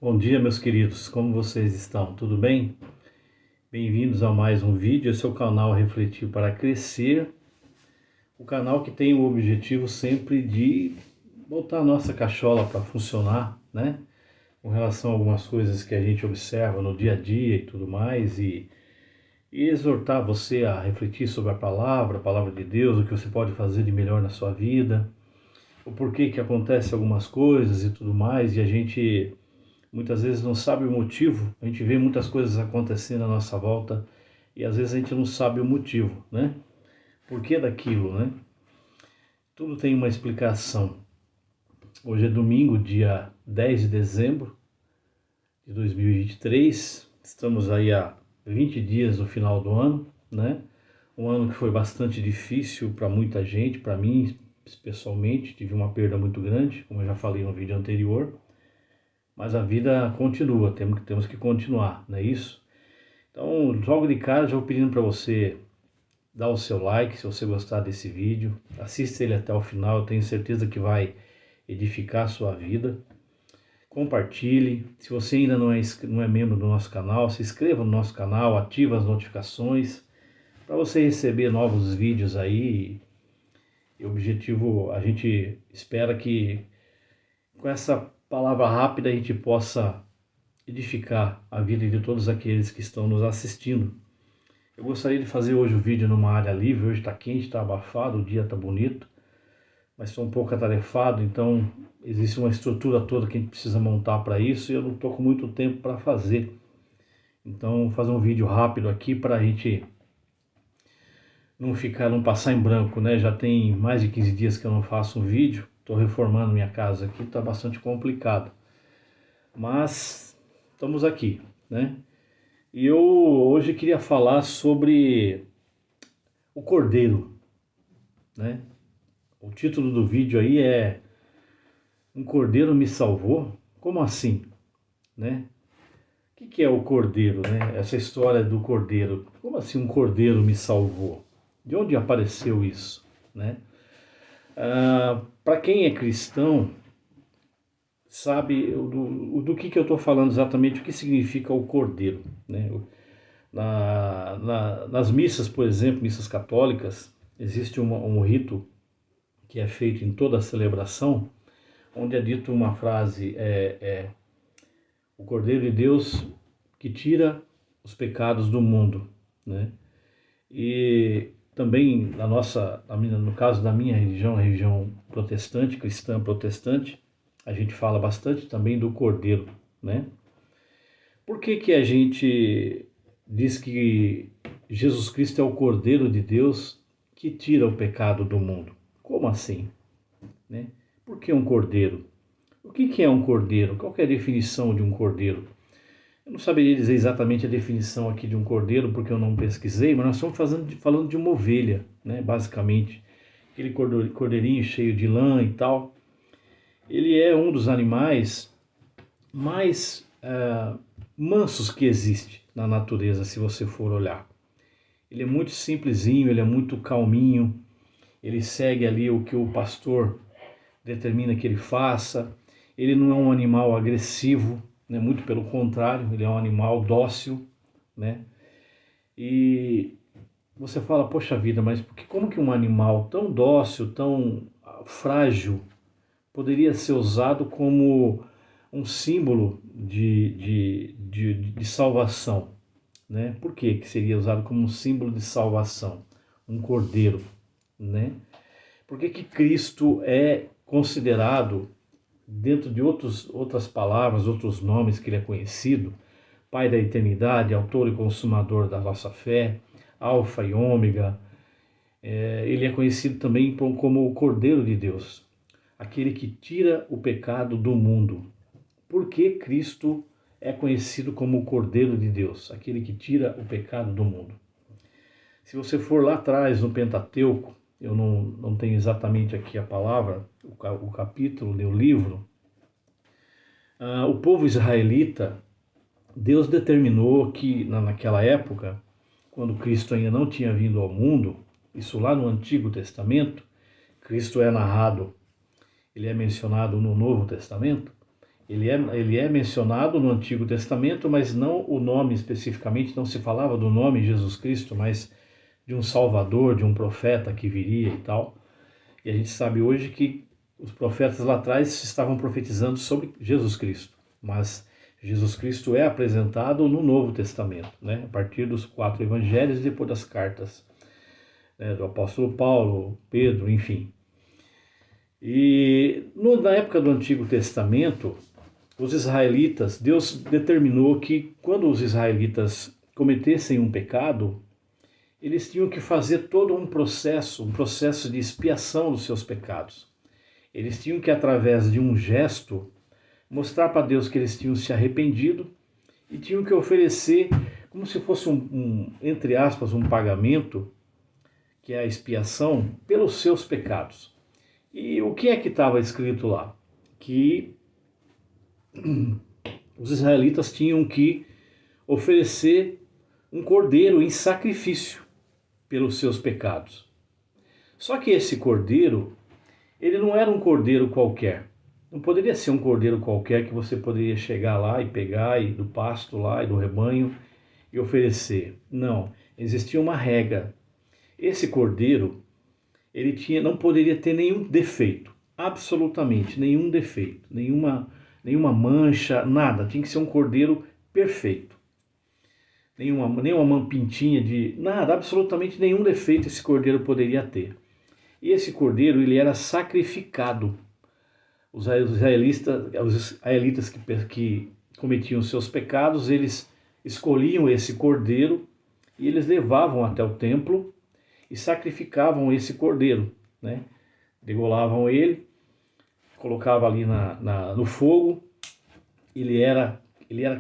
Bom dia, meus queridos, como vocês estão? Tudo bem? Bem-vindos a mais um vídeo. Esse é o canal Refletir para Crescer, o canal que tem o objetivo sempre de botar a nossa cachola para funcionar, né? Com relação a algumas coisas que a gente observa no dia a dia e tudo mais, e exortar você a refletir sobre a palavra de Deus, o que você pode fazer de melhor na sua vida, o porquê que acontece algumas coisas e tudo mais, e a gente muitas vezes não sabe o motivo. A gente vê muitas coisas acontecendo à nossa volta e às vezes a gente não sabe o motivo, né? Por que daquilo, né? Tudo tem uma explicação. Hoje é domingo, dia 10 de dezembro de 2023. Estamos aí há 20 dias do final do ano, né? Um ano que foi bastante difícil para muita gente, para mim pessoalmente, tive uma perda muito grande, como eu já falei no vídeo anterior. Mas a vida continua, temos que continuar, não é isso? Então, logo de cara, já vou pedindo para você dar o seu like se você gostar desse vídeo. Assista ele até o final, eu tenho certeza que vai edificar a sua vida. Compartilhe. Se você ainda não é membro do nosso canal, se inscreva no nosso canal, ative as notificações para você receber novos vídeos aí. E o objetivo, a gente espera que com essa palavra rápida a gente possa edificar a vida de todos aqueles que estão nos assistindo. Eu gostaria de fazer hoje o vídeo numa área livre. Hoje está quente, está abafado, o dia está bonito, mas estou um pouco atarefado, então existe uma estrutura toda que a gente precisa montar para isso e eu não estou com muito tempo para fazer. Então vou fazer um vídeo rápido aqui para a gente não passar em branco, né? Já tem mais de 15 dias que eu não faço um vídeo, estou reformando minha casa aqui, está bastante complicado, mas estamos aqui, né? E eu hoje queria falar sobre o Cordeiro, né? O título do vídeo aí é Um Cordeiro Me Salvou? Como assim, né? O que é o Cordeiro, né? Essa história do Cordeiro. Como assim um Cordeiro me salvou? De onde apareceu isso, né? Para quem é cristão, sabe do que eu estou falando exatamente, o que significa o Cordeiro, né? Nas missas, por exemplo, missas católicas, existe um rito que é feito em toda a celebração, onde é dito uma frase, o Cordeiro de Deus que tira os pecados do mundo, né? E também no caso da minha religião, a religião protestante, cristã protestante, a gente fala bastante também do Cordeiro, né? Por que que a gente diz que Jesus Cristo é o Cordeiro de Deus que tira o pecado do mundo? Como assim, né? Por que um cordeiro? O que é um cordeiro? Qual que é a definição de um cordeiro? Eu não saberia dizer exatamente a definição aqui de um cordeiro, porque eu não pesquisei, mas nós estamos falando de uma ovelha, né? Basicamente, aquele cordeirinho cheio de lã e tal. Ele é um dos animais mais mansos que existe na natureza, se você for olhar. Ele é muito simplesinho, ele é muito calminho, ele segue ali o que o pastor determina que ele faça. Ele não é um animal agressivo, né? Muito pelo contrário, ele é um animal dócil, né? E você fala, poxa vida, mas como que um animal tão dócil, tão frágil, poderia ser usado como um símbolo de salvação, né? Por que seria usado como um símbolo de salvação? Um cordeiro, né? Por que Cristo é considerado, dentro de outras palavras, outros nomes que ele é conhecido, Pai da eternidade, autor e consumador da nossa fé, Alfa e Ômega? Ele é conhecido também como o Cordeiro de Deus, aquele que tira o pecado do mundo. Por que Cristo é conhecido como o Cordeiro de Deus, aquele que tira o pecado do mundo? Se você for lá atrás no Pentateuco, eu não tenho exatamente aqui a palavra, o capítulo, o livro, o povo israelita, Deus determinou que naquela época, quando Cristo ainda não tinha vindo ao mundo, isso lá no Antigo Testamento, Cristo é narrado, ele é mencionado no Novo Testamento, Ele é mencionado no Antigo Testamento, mas não o nome especificamente, não se falava do nome Jesus Cristo, mas de um Salvador, de um profeta que viria e tal. E a gente sabe hoje que os profetas lá atrás estavam profetizando sobre Jesus Cristo, mas Jesus Cristo é apresentado no Novo Testamento, né? A partir dos 4 evangelhos e depois das cartas, né, do apóstolo Paulo, Pedro, enfim. E na época do Antigo Testamento, os israelitas, Deus determinou que quando os israelitas cometessem um pecado, eles tinham que fazer todo um processo de expiação dos seus pecados. Eles tinham que, através de um gesto, mostrar para Deus que eles tinham se arrependido e tinham que oferecer como se fosse entre aspas, um pagamento, que é a expiação, pelos seus pecados. E o que é que estava escrito lá? Que os israelitas tinham que oferecer um cordeiro em sacrifício pelos seus pecados. Só que esse cordeiro, ele não era um cordeiro qualquer. Não poderia ser um cordeiro qualquer que você poderia chegar lá e pegar do pasto lá e do rebanho e oferecer. Não, existia uma regra. Esse cordeiro, não poderia ter nenhum defeito, absolutamente nenhum defeito, nenhuma mancha, nada. Tinha que ser um cordeiro perfeito. Nenhuma pintinha de nada, absolutamente nenhum defeito esse cordeiro poderia ter. E esse cordeiro, ele era sacrificado. Os israelitas que cometiam seus pecados, eles escolhiam esse cordeiro e eles levavam até o templo e sacrificavam esse cordeiro, né? Degolavam ele, colocavam ali no fogo, ele era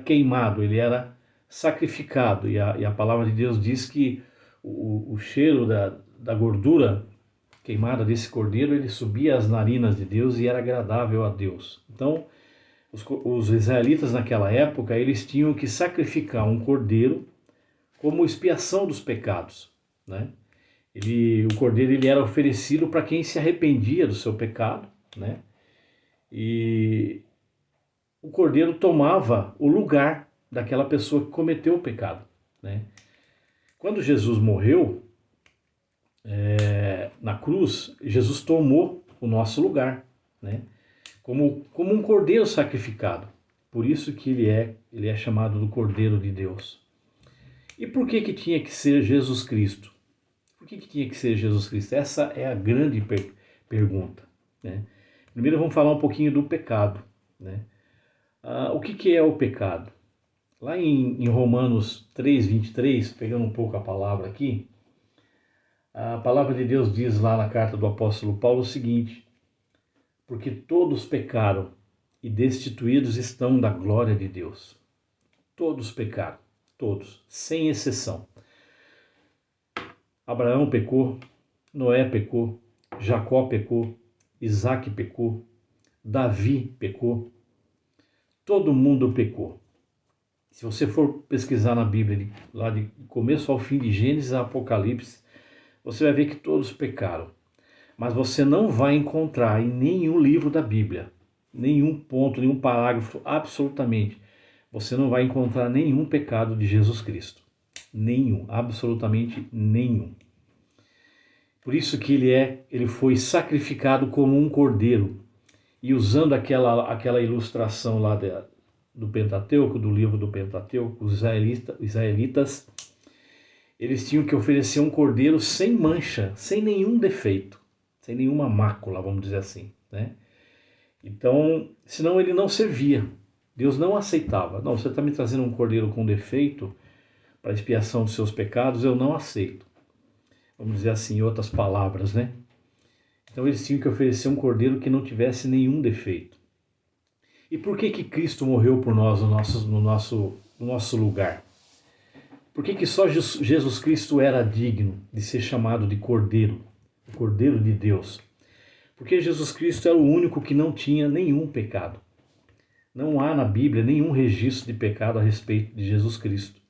queimado, ele era sacrificado, e a palavra de Deus diz que o cheiro da gordura queimada desse cordeiro, ele subia às narinas de Deus e era agradável a Deus. Então, os israelitas naquela época, eles tinham que sacrificar um cordeiro como expiação dos pecados, né? O cordeiro, ele era oferecido para quem se arrependia do seu pecado, né? E o cordeiro tomava o lugar daquela pessoa que cometeu o pecado, né? Quando Jesus morreu na cruz, Jesus tomou o nosso lugar, né? Como um cordeiro sacrificado. Por isso que ele é chamado do Cordeiro de Deus. E por que tinha que ser Jesus Cristo? Por que tinha que ser Jesus Cristo? Essa é a grande pergunta, né? Primeiro vamos falar um pouquinho do pecado, né? O que é o pecado? Lá em Romanos 3:23, pegando um pouco a palavra aqui, a palavra de Deus diz lá na carta do apóstolo Paulo o seguinte: porque todos pecaram e destituídos estão da glória de Deus. Todos pecaram, todos, sem exceção. Abraão pecou, Noé pecou, Jacó pecou, Isaac pecou, Davi pecou, todo mundo pecou. Se você for pesquisar na Bíblia, lá de começo ao fim, de Gênesis a Apocalipse, você vai ver que todos pecaram. Mas você não vai encontrar em nenhum livro da Bíblia, nenhum ponto, nenhum parágrafo, absolutamente, você não vai encontrar nenhum pecado de Jesus Cristo. Nenhum, absolutamente nenhum. Por isso que ele foi sacrificado como um cordeiro. E usando aquela ilustração lá do Pentateuco, do livro do Pentateuco, os israelitas, eles tinham que oferecer um cordeiro sem mancha, sem nenhum defeito, sem nenhuma mácula, vamos dizer assim, né? Então, senão ele não servia. Deus não aceitava. Não, você está me trazendo um cordeiro com defeito para expiação dos seus pecados, eu não aceito. Vamos dizer assim, em outras palavras, né? Então eles tinham que oferecer um cordeiro que não tivesse nenhum defeito. E por que Cristo morreu por nós no nosso lugar? Por que só Jesus Cristo era digno de ser chamado de Cordeiro, o Cordeiro de Deus? Porque Jesus Cristo era o único que não tinha nenhum pecado. Não há na Bíblia nenhum registro de pecado a respeito de Jesus Cristo.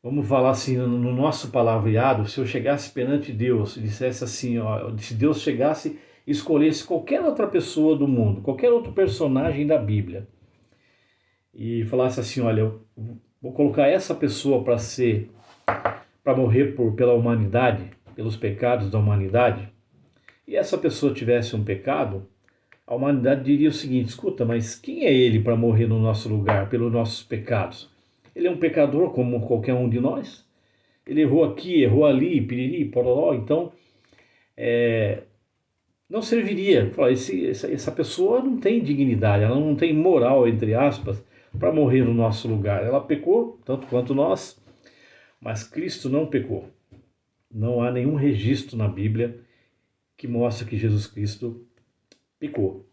Vamos falar assim, no nosso palavreado, se eu chegasse perante Deus e dissesse assim, ó, se Deus chegasse escolhesse qualquer outra pessoa do mundo, qualquer outro personagem da Bíblia, e falasse assim, olha, eu vou colocar essa pessoa para morrer pela humanidade, pelos pecados da humanidade, e essa pessoa tivesse um pecado, a humanidade diria o seguinte, escuta, mas quem é ele para morrer no nosso lugar, pelos nossos pecados? Ele é um pecador como qualquer um de nós? Ele errou aqui, errou ali, piriri, pororó, então não serviria. Essa pessoa não tem dignidade, ela não tem moral, entre aspas, para morrer no nosso lugar. Ela pecou, tanto quanto nós, mas Cristo não pecou. Não há nenhum registro na Bíblia que mostre que Jesus Cristo pecou.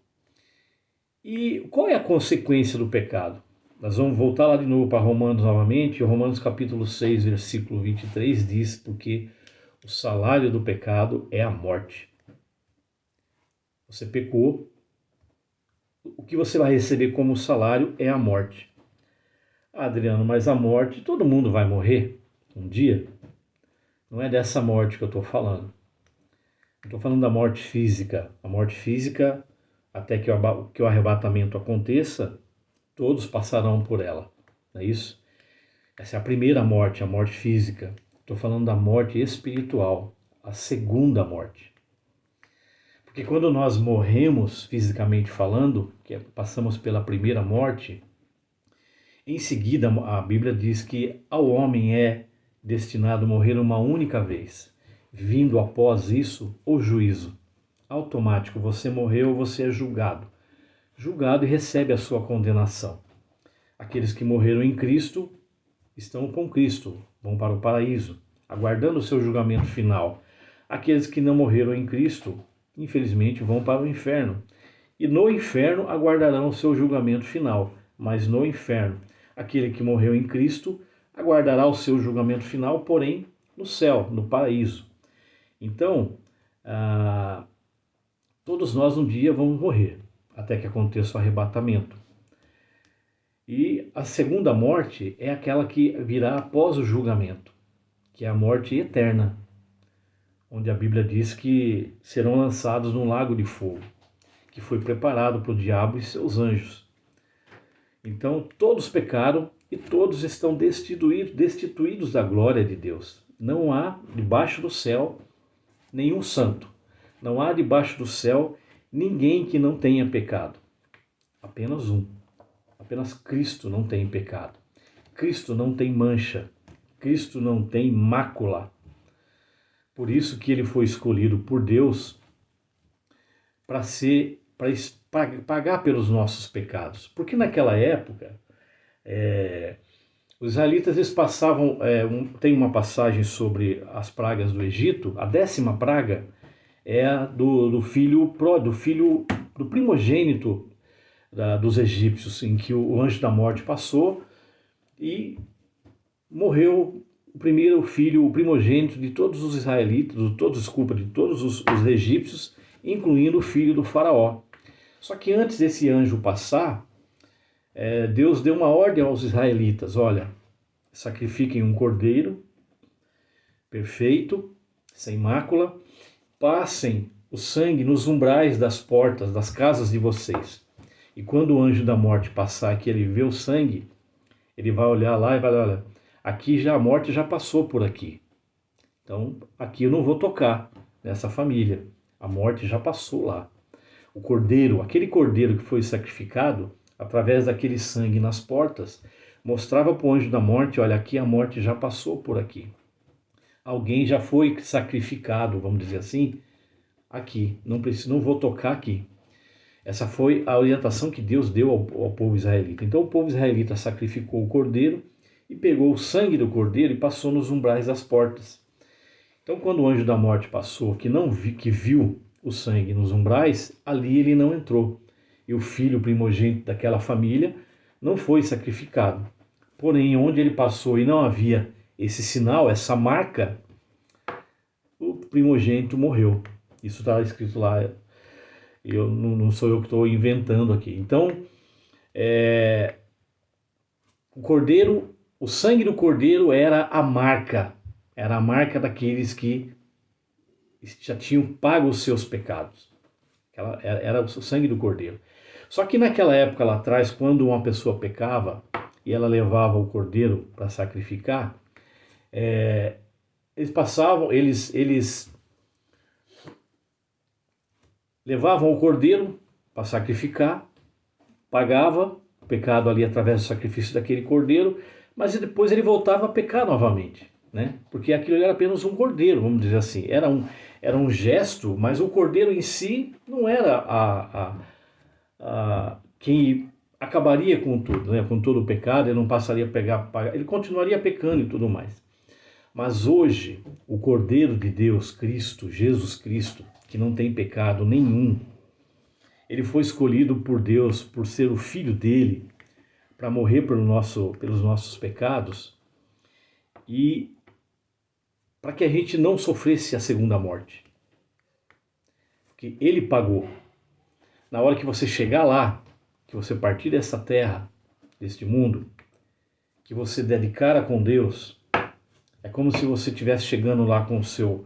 E qual é a consequência do pecado? Nós vamos voltar lá de novo para Romanos novamente. Romanos capítulo 6, versículo 23 diz, porque o salário do pecado é a morte. Você pecou, o que você vai receber como salário é a morte. Adriano, mas a morte, todo mundo vai morrer um dia. Não é dessa morte que eu estou falando. Eu estou falando da morte física. A morte física, até que o arrebatamento aconteça, todos passarão por ela. Não é isso? Essa é a primeira morte, a morte física. Estou falando da morte espiritual, a segunda morte. Porque quando nós morremos, fisicamente falando, passamos pela primeira morte, em seguida a Bíblia diz que ao homem é destinado a morrer uma única vez, vindo após isso o juízo. Automático, você morreu, você é julgado. Julgado e recebe a sua condenação. Aqueles que morreram em Cristo estão com Cristo, vão para o paraíso, aguardando o seu julgamento final. Aqueles que não morreram em Cristo, infelizmente, vão para o inferno. E no inferno aguardarão o seu julgamento final. Mas no inferno, aquele que morreu em Cristo aguardará o seu julgamento final, porém, no céu, no paraíso. Então, todos nós um dia vamos morrer, até que aconteça o arrebatamento. E a segunda morte é aquela que virá após o julgamento, que é a morte eterna, onde a Bíblia diz que serão lançados num lago de fogo, que foi preparado para o diabo e seus anjos. Então todos pecaram e todos estão destituídos da glória de Deus. Não há debaixo do céu nenhum santo. Não há debaixo do céu ninguém que não tenha pecado. Apenas um. Apenas Cristo não tem pecado. Cristo não tem mancha. Cristo não tem mácula. Por isso que ele foi escolhido por Deus para pagar pelos nossos pecados. Porque naquela época, os israelitas eles passavam, tem uma passagem sobre as pragas do Egito, a 10ª praga é a do primogênito dos egípcios, em que o anjo da morte passou e morreu o primeiro filho, o primogênito de todos os israelitas, de todos os egípcios, incluindo o filho do faraó. Só que antes desse anjo passar, Deus deu uma ordem aos israelitas, olha, sacrifiquem um cordeiro perfeito, sem mácula, passem o sangue nos umbrais das portas das casas de vocês. E quando o anjo da morte passar, que ele vê o sangue, ele vai olhar lá e vai olha, aqui a morte já passou por aqui. Então, aqui eu não vou tocar nessa família. A morte já passou lá. O cordeiro, aquele cordeiro que foi sacrificado, através daquele sangue nas portas, mostrava para o anjo da morte, olha, aqui a morte já passou por aqui. Alguém já foi sacrificado, vamos dizer assim, aqui. Não vou tocar aqui. Essa foi a orientação que Deus deu ao povo israelita. Então o povo israelita sacrificou o cordeiro e pegou o sangue do cordeiro e passou nos umbrais das portas. Então quando o anjo da morte passou, que viu o sangue nos umbrais, ali ele não entrou. E o filho primogênito daquela família não foi sacrificado. Porém, onde ele passou e não havia esse sinal, essa marca, o primogênito morreu. Isso está escrito lá. Não sou eu que estou inventando aqui. Então, o sangue do cordeiro era a marca daqueles que já tinham pago os seus pecados. Era o sangue do cordeiro. Só que naquela época lá atrás, quando uma pessoa pecava e ela levava o cordeiro para sacrificar, eles levavam o cordeiro para sacrificar, pagava o pecado ali através do sacrifício daquele cordeiro, mas depois ele voltava a pecar novamente, né? Porque aquilo era apenas um cordeiro, vamos dizer assim. Era um gesto, mas o cordeiro em si não era quem acabaria com tudo, né? Com todo o pecado, ele não passaria a pegar, ele continuaria pecando e tudo mais. Mas hoje, o Cordeiro de Deus, Cristo, Jesus Cristo, que não tem pecado nenhum, ele foi escolhido por Deus por ser o Filho dele, para morrer pelos nossos pecados e para que a gente não sofresse a segunda morte. Porque ele pagou. Na hora que você chegar lá, que você partir dessa terra, deste mundo, que você der de cara com Deus, é como se você estivesse chegando lá com suas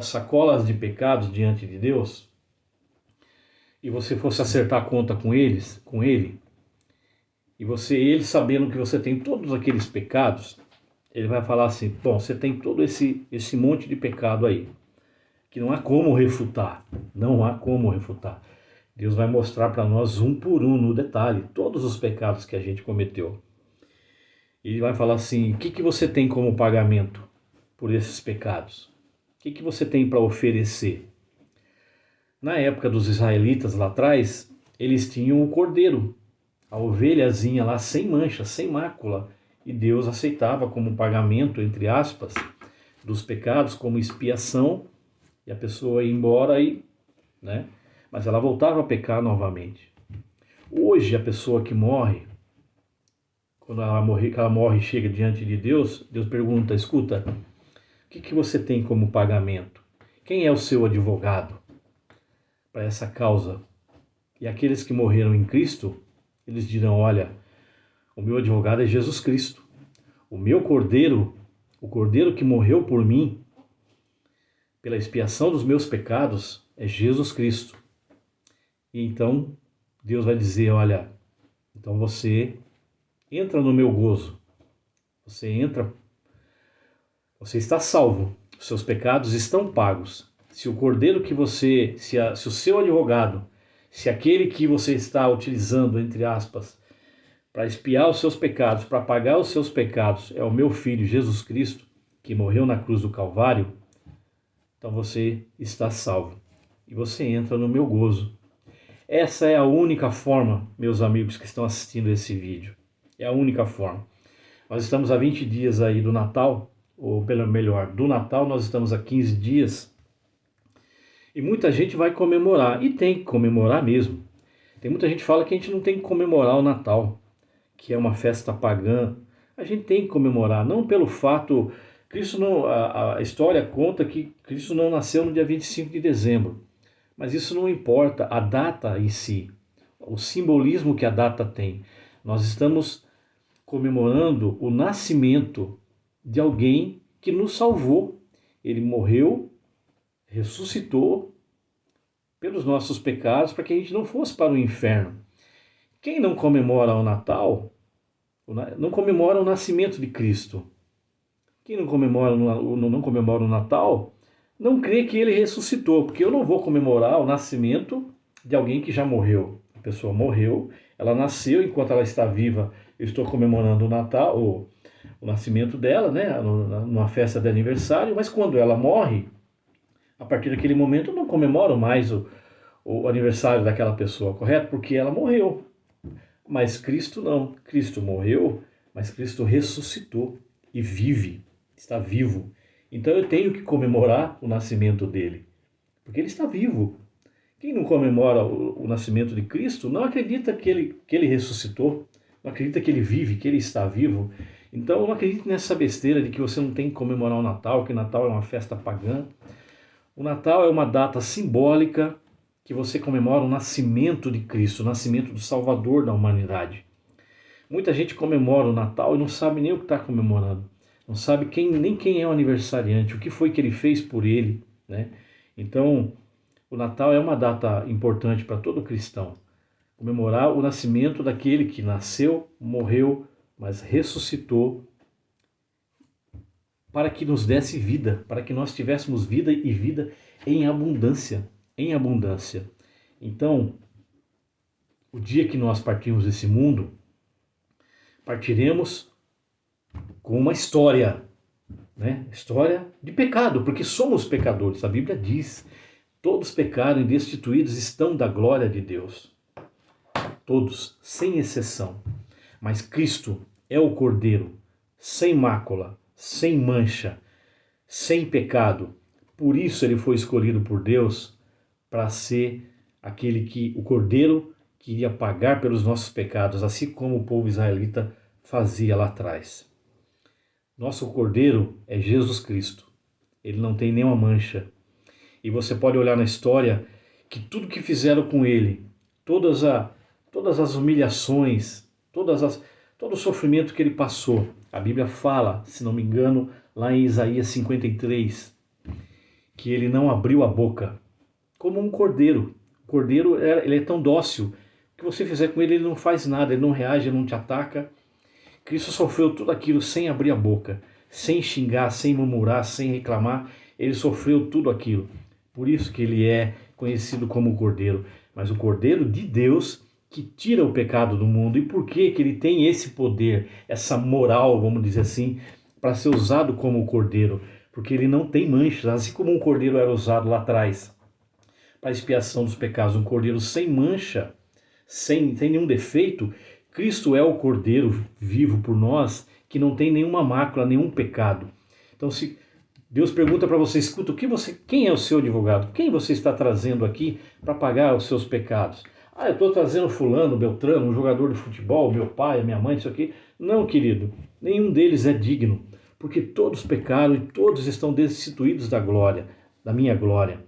sacolas de pecados diante de Deus, e você fosse acertar a conta com ele, e ele sabendo que você tem todos aqueles pecados, ele vai falar assim: bom, você tem todo esse monte de pecado aí, que não há como refutar, não há como refutar. Deus vai mostrar para nós um por um, no detalhe, todos os pecados que a gente cometeu. Ele vai falar assim: o que você tem como pagamento por esses pecados? O que você tem para oferecer? Na época dos israelitas lá atrás, eles tinham o cordeiro, a ovelhazinha lá sem mancha, sem mácula, e Deus aceitava como pagamento, entre aspas, dos pecados, como expiação, e a pessoa ia embora né? Mas ela voltava a pecar novamente. Hoje a pessoa que morre, quando ela morre e chega diante de Deus, Deus pergunta: escuta, o que você tem como pagamento? Quem é o seu advogado para essa causa? E aqueles que morreram em Cristo, eles dirão: olha, o meu advogado é Jesus Cristo. O meu cordeiro, o cordeiro que morreu por mim, pela expiação dos meus pecados, é Jesus Cristo. E então Deus vai dizer: olha, então você entra no meu gozo. Você está salvo. Os seus pecados estão pagos. Se o cordeiro que se o seu advogado, se aquele que você está utilizando, entre aspas, para expiar os seus pecados, para pagar os seus pecados, é o meu Filho Jesus Cristo, que morreu na cruz do Calvário, então você está salvo. E você entra no meu gozo. Essa é a única forma, meus amigos que estão assistindo esse vídeo. É a única forma. Nós estamos a 20 dias aí do Natal, ou pelo melhor, do Natal nós estamos a 15 dias. E muita gente vai comemorar, e tem que comemorar mesmo. Tem muita gente que fala que a gente não tem que comemorar o Natal, que é uma festa pagã. A gente tem que comemorar, não pelo fato... Cristo não, a história conta que Cristo não nasceu no dia 25 de dezembro. Mas isso não importa, a data em si, o simbolismo que a data tem. Nós estamos comemorando o nascimento de alguém que nos salvou. Ele morreu, ressuscitou pelos nossos pecados para que a gente não fosse para o inferno. Quem não comemora o Natal, não comemora o nascimento de Cristo. Quem não comemora o Natal, não crê que ele ressuscitou, porque eu não vou comemorar o nascimento de alguém que já morreu. A pessoa morreu, ela nasceu, enquanto ela está viva, eu estou comemorando o Natal, o nascimento dela, né, numa festa de aniversário, mas quando ela morre, a partir daquele momento eu não comemoro mais o aniversário daquela pessoa, correto? Porque ela morreu. Mas Cristo não. Cristo morreu, mas Cristo ressuscitou e vive, está vivo. Então eu tenho que comemorar o nascimento dele, porque ele está vivo. Quem não comemora o nascimento de Cristo não acredita que ele ressuscitou, não acredita que ele vive, que ele está vivo. Então não acredite nessa besteira de que você não tem que comemorar o Natal, que o Natal é uma festa pagã. O Natal é uma data simbólica que você comemora o nascimento de Cristo, o nascimento do Salvador da humanidade. Muita gente comemora o Natal e não sabe nem o que está comemorando. Não sabe nem quem é o aniversariante, o que foi que ele fez por ele, né? Então, O Natal é uma data importante para todo cristão. Comemorar o nascimento daquele que nasceu, morreu, mas ressuscitou para que nos desse vida, para que nós tivéssemos vida e vida em abundância, em abundância. Então, o dia que nós partirmos desse mundo, partiremos com uma história, né? História de pecado, porque somos pecadores. A Bíblia diz: todos pecaram e destituídos estão da glória de Deus. Todos, sem exceção. Mas Cristo é o Cordeiro, sem mácula, sem mancha, sem pecado. Por isso ele foi escolhido por Deus para ser o Cordeiro que iria pagar pelos nossos pecados, assim como o povo israelita fazia lá atrás. Nosso Cordeiro é Jesus Cristo. Ele não tem nenhuma mancha. E você pode olhar na história que tudo que fizeram com ele, todas as humilhações, todo o sofrimento que ele passou, a Bíblia fala, se não me engano, lá em Isaías 53, que ele não abriu a boca, como um cordeiro. O cordeiro ele é tão dócil, o que você fizer com ele, ele não faz nada, ele não reage, ele não te ataca. Cristo sofreu tudo aquilo sem abrir a boca, sem xingar, sem murmurar, sem reclamar. Ele sofreu tudo aquilo. Por isso que ele é conhecido como o Cordeiro. Mas o Cordeiro de Deus que tira o pecado do mundo. E por que ele tem esse poder, essa moral, vamos dizer assim, para ser usado como o Cordeiro? Porque ele não tem manchas, assim como um cordeiro era usado lá atrás para expiação dos pecados, um cordeiro sem mancha, sem nenhum defeito. Cristo é o Cordeiro vivo por nós, que não tem nenhuma mácula, nenhum pecado. Então, se Deus pergunta para você, escuta, quem é o seu advogado? Quem você está trazendo aqui para pagar os seus pecados? Ah, eu estou trazendo fulano, Beltrano, um jogador de futebol, meu pai, minha mãe, isso aqui. Não, querido, nenhum deles é digno, porque todos pecaram e todos estão destituídos da glória, da minha glória.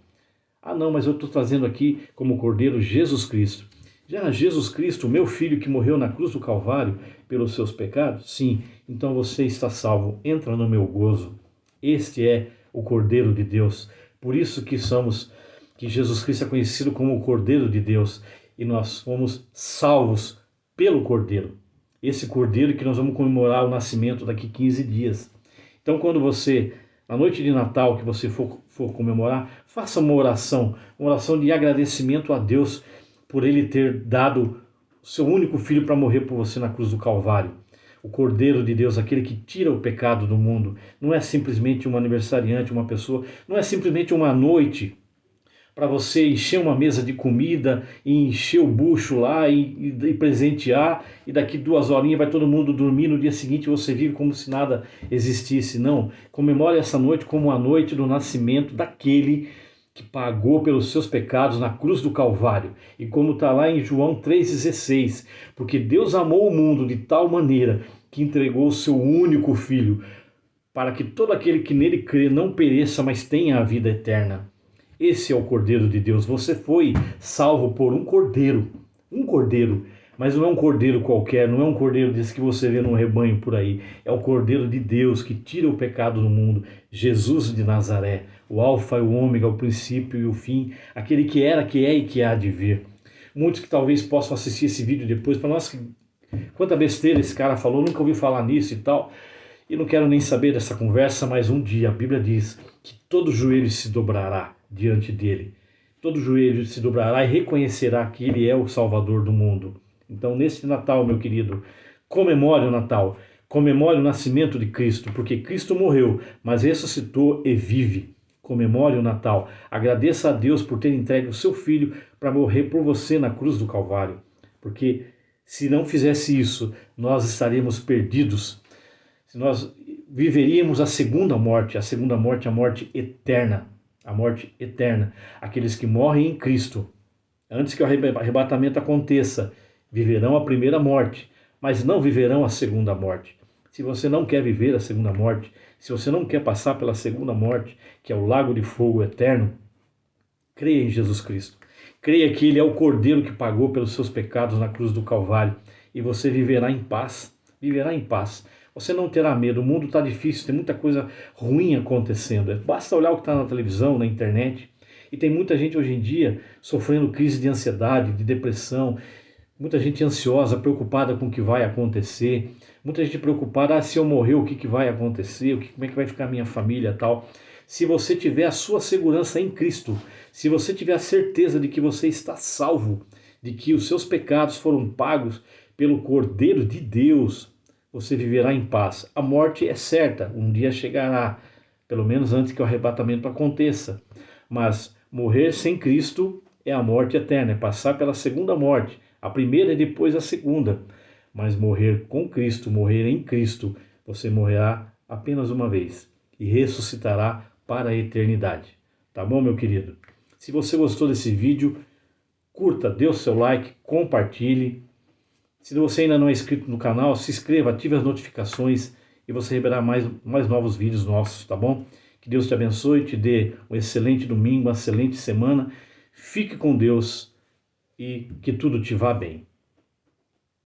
Ah, não, mas eu estou trazendo aqui como Cordeiro Jesus Cristo. Já Jesus Cristo, meu filho que morreu na cruz do Calvário pelos seus pecados? Sim, então você está salvo, entra no meu gozo. Este é o Cordeiro de Deus. Por isso que Jesus Cristo é conhecido como o Cordeiro de Deus. E nós fomos salvos pelo Cordeiro. Esse Cordeiro que nós vamos comemorar o nascimento daqui 15 dias. Então quando você, na noite de Natal que você for comemorar, faça uma oração de agradecimento a Deus por ele ter dado o seu único filho para morrer por você na cruz do Calvário. O Cordeiro de Deus, aquele que tira o pecado do mundo. Não é simplesmente um aniversariante, uma pessoa, não é simplesmente uma noite para você encher uma mesa de comida e encher o bucho lá e presentear, e daqui 2 horinhas vai todo mundo dormir, no dia seguinte você vive como se nada existisse. Não, comemore essa noite como a noite do nascimento daquele que pagou pelos seus pecados na cruz do Calvário. E como está lá em João 3,16, porque Deus amou o mundo de tal maneira que entregou o seu único Filho, para que todo aquele que nele crê não pereça, mas tenha a vida eterna. Esse é o Cordeiro de Deus. Você foi salvo por um cordeiro, mas não é um cordeiro qualquer, não é um cordeiro desse que você vê num rebanho por aí. É o Cordeiro de Deus que tira o pecado do mundo, Jesus de Nazaré, o alfa e o ômega, o princípio e o fim, aquele que era, que é e que há de vir. Muitos que talvez possam assistir esse vídeo depois, para nós, quanta besteira esse cara falou, nunca ouvi falar nisso e tal. E não quero nem saber dessa conversa, mas um dia a Bíblia diz que todo joelho se dobrará diante dele. Todo joelho se dobrará e reconhecerá que ele é o Salvador do mundo. Então, nesse Natal, meu querido, comemore o Natal. Comemore o nascimento de Cristo, porque Cristo morreu, mas ressuscitou e vive. Comemore o Natal. Agradeça a Deus por ter entregue o seu Filho para morrer por você na cruz do Calvário. Porque se não fizesse isso, nós estaríamos perdidos. Se nós viveríamos a segunda morte, a morte eterna. A morte eterna. Aqueles que morrem em Cristo, antes que o arrebatamento aconteça, viverão a primeira morte, mas não viverão a segunda morte. Se você não quer viver a segunda morte, se você não quer passar pela segunda morte, que é o lago de fogo eterno, creia em Jesus Cristo. Creia que Ele é o Cordeiro que pagou pelos seus pecados na cruz do Calvário, e você viverá em paz. Viverá em paz. Você não terá medo, o mundo está difícil, tem muita coisa ruim acontecendo. Basta olhar o que está na televisão, na internet, E tem muita gente hoje em dia sofrendo crise de ansiedade, de depressão, muita gente ansiosa, preocupada com o que vai acontecer, muita gente preocupada, se eu morrer, o que vai acontecer, como é que vai ficar a minha família e tal. Se você tiver a sua segurança em Cristo, se você tiver a certeza de que você está salvo, de que os seus pecados foram pagos pelo Cordeiro de Deus, você viverá em paz. A morte é certa, um dia chegará, pelo menos antes que o arrebatamento aconteça. Mas morrer sem Cristo é a morte eterna, é passar pela segunda morte, a primeira e depois a segunda. Mas morrer com Cristo, morrer em Cristo, você morrerá apenas uma vez e ressuscitará para a eternidade. Tá bom, meu querido? Se você gostou desse vídeo, curta, dê o seu like, compartilhe. Se você ainda não é inscrito no canal, se inscreva, ative as notificações e você receberá mais novos vídeos nossos, tá bom? Que Deus te abençoe, te dê um excelente domingo, uma excelente semana. Fique com Deus e que tudo te vá bem.